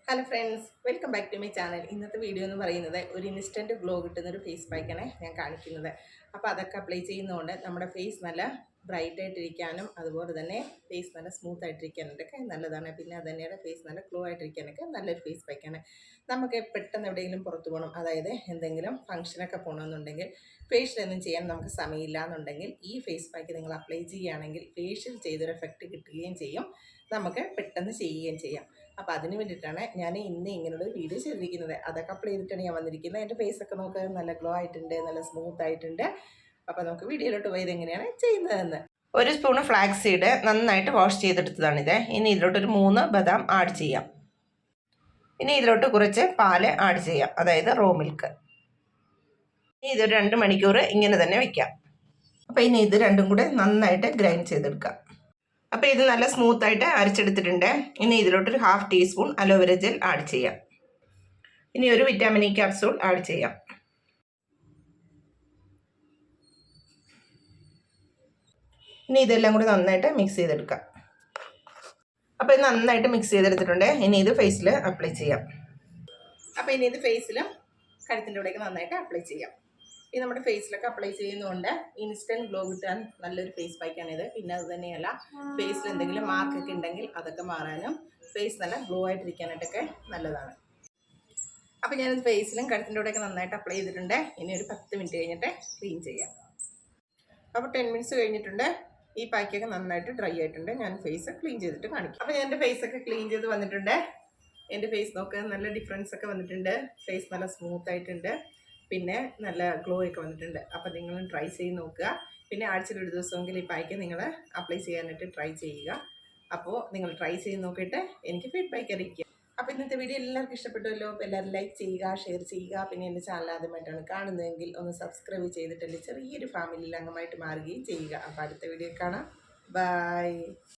Hello friends, welcome back to my channel. ഇന്നത്തെ video എന്ന് പറയുന്നത് ഒരു ഇൻസ്റ്റൻറ്റ് ഗ്ലോ കിട്ടുന്നൊരു ഫേസ് പാക്കാണ് ഞാൻ കാണിക്കുന്നത്. അപ്പോൾ അതൊക്കെ അപ്ലൈ ചെയ്യുന്നതുകൊണ്ട് നമ്മുടെ ഫേസ് നല്ല ബ്രൈറ്റ് ആയിട്ടിരിക്കാനും അതുപോലെ തന്നെ ഫേസ് നല്ല സ്മൂത്ത് ആയിട്ടിരിക്കാനൊക്കെ നല്ലതാണ്. പിന്നെ അത് തന്നെയാണ് ഫേസ് നല്ല ഗ്ലോ ആയിട്ടിരിക്കാനൊക്കെ നല്ലൊരു ഫേസ് പാക്കാണ്. നമുക്ക് പെട്ടെന്ന് എവിടെയെങ്കിലും പുറത്ത് പോകണം, അതായത് എന്തെങ്കിലും ഫംഗ്ഷനൊക്കെ പോകണമെന്നുണ്ടെങ്കിൽ ഫേഷ്യലൊന്നും ചെയ്യാൻ നമുക്ക് സമയമില്ല എന്നുണ്ടെങ്കിൽ ഈ ഫേസ് പാക്ക് നിങ്ങൾ അപ്ലൈ ചെയ്യുകയാണെങ്കിൽ ഫേഷ്യൽ ചെയ്തൊരു എഫക്റ്റ് കിട്ടുകയും ചെയ്യും, നമുക്ക് പെട്ടെന്ന് ചെയ്യുകയും ചെയ്യാം. അപ്പോൾ അതിന് വേണ്ടിയിട്ടാണ് ഞാൻ ഇന്ന് ഇങ്ങനെയുള്ള വീഡിയോ ചെയ്തിരിക്കുന്നത്. അതൊക്കെ അപ്ലൈ ചെയ്തിട്ടാണ് ഞാൻ വന്നിരിക്കുന്നത്. എൻ്റെ ഫേസൊക്കെ നോക്കാൻ നല്ല ഗ്ലോ ആയിട്ടുണ്ട്, നല്ല സ്മൂത്ത് ആയിട്ടുണ്ട്. അപ്പോൾ നമുക്ക് വീഡിയോയിലോട്ട് പോയത് എങ്ങനെയാണ് ചെയ്യുന്നതെന്ന്. ഒരു സ്പൂണ് ഫ്ലാക്സ് സീഡ് നന്നായിട്ട് വാഷ് ചെയ്തെടുത്തതാണിത്. ഇനി ഇതിലോട്ടൊരു 3 ബദാം ആഡ് ചെയ്യാം. ഇനി ഇതിലോട്ട് കുറച്ച് പാല് ആഡ് ചെയ്യാം, അതായത് റോ മിൽക്ക്. ഇനി ഇതൊരു 2 മണിക്കൂർ ഇങ്ങനെ തന്നെ വയ്ക്കാം. അപ്പോൾ ഇനി ഇത് രണ്ടും കൂടെ നന്നായിട്ട് ഗ്രൈൻഡ് ചെയ്തെടുക്കാം. അപ്പോൾ ഇത് നല്ല സ്മൂത്തായിട്ട് അരച്ചെടുത്തിട്ടുണ്ട്. ഇനി ഇതിലോട്ടൊരു 1/2 ടീസ്പൂൺ അലോവേര ജെൽ ആഡ് ചെയ്യാം. ഇനി ഒരു വിറ്റാമിൻ ഇ ക്യാപ്സൂൾ ആഡ് ചെയ്യാം. ഇനി ഇതെല്ലാം കൂടി നന്നായിട്ട് മിക്സ് ചെയ്തെടുക്കാം. അപ്പോൾ ഇത് നന്നായിട്ട് മിക്സ് ചെയ്തെടുത്തിട്ടുണ്ട്. ഇനി ഇത് ഫേസിൽ അപ്ലൈ ചെയ്യാം. അപ്പോൾ ഇനി ഇത് ഫേസിലും കഴുത്തിൻ്റെ ഇവിടേക്ക് നന്നായിട്ട് അപ്ലൈ ചെയ്യാം. ഇത് നമ്മുടെ ഫേസിലൊക്കെ അപ്ലൈ ചെയ്യുന്നതുകൊണ്ട് ഇൻസ്റ്റൻറ്റ് ഗ്ലോ കിട്ടാൻ നല്ലൊരു ഫേസ് പാക്കാണിത്. പിന്നെ അത് തന്നെയല്ല, ഫേസിൽ എന്തെങ്കിലും മാർക്കൊക്കെ ഉണ്ടെങ്കിൽ അതൊക്കെ മാറാനും ഫേസ് നല്ല ഗ്ലോ ആയിട്ടിരിക്കാനായിട്ടൊക്കെ നല്ലതാണ്. അപ്പോൾ ഞാനിത് ഫേസിലും കഴുത്തിൻ്റെ കൂടെയൊക്കെ നന്നായിട്ട് അപ്ലൈ ചെയ്തിട്ടുണ്ട്. ഇനി ഒരു 10 മിനിറ്റ് കഴിഞ്ഞിട്ട് ക്ലീൻ ചെയ്യാം. അപ്പോൾ 10 മിനിറ്റ്സ് കഴിഞ്ഞിട്ടുണ്ട്. ഈ പാക്കൊക്കെ നന്നായിട്ട് ഡ്രൈ ആയിട്ടുണ്ട്. ഞാൻ ഫേസ് ക്ലീൻ ചെയ്തിട്ട് കാണിക്കും. അപ്പോൾ ഞാൻ എൻ്റെ ഫേസൊക്കെ ക്ലീൻ ചെയ്ത് വന്നിട്ടുണ്ട്. എൻ്റെ ഫേസ് നോക്കുക, നല്ല ഡിഫറൻസ് ഒക്കെ വന്നിട്ടുണ്ട്. ഫേസ് നല്ല സ്മൂത്ത് ആയിട്ടുണ്ട്, പിന്നെ നല്ല ഗ്ലോ ഒക്കെ വന്നിട്ടുണ്ട്. അപ്പോൾ നിങ്ങൾ ട്രൈ ചെയ്ത് നോക്കുക. പിന്നെ ആഴ്ചയിൽ ഒരു ദിവസമെങ്കിലും ഈ പാക്ക് നിങ്ങൾ അപ്ലൈ ചെയ്യാനായിട്ട് ട്രൈ ചെയ്യുക. അപ്പോൾ നിങ്ങൾ ട്രൈ ചെയ്ത് നോക്കിയിട്ട് എനിക്ക് ഫീഡ്ബാക്ക് അറിയിക്കുക. അപ്പോൾ ഇന്നത്തെ വീഡിയോ എല്ലാവർക്കും ഇഷ്ടപ്പെട്ടുവല്ലോ. അപ്പോൾ എല്ലാവരും ലൈക്ക് ചെയ്യുക, ഷെയർ ചെയ്യുക. പിന്നെ എൻ്റെ ചാനൽ ആദ്യമായിട്ടാണ് കാണുന്നതെങ്കിൽ ഒന്ന് സബ്സ്ക്രൈബ് ചെയ്തിട്ട് എൻ്റെ ചെറിയൊരു ഫാമിലിയിൽ അംഗമായിട്ട് മാറുകയും ചെയ്യുക. അപ്പോൾ അടുത്ത വീഡിയോ കാണാം. ബൈ.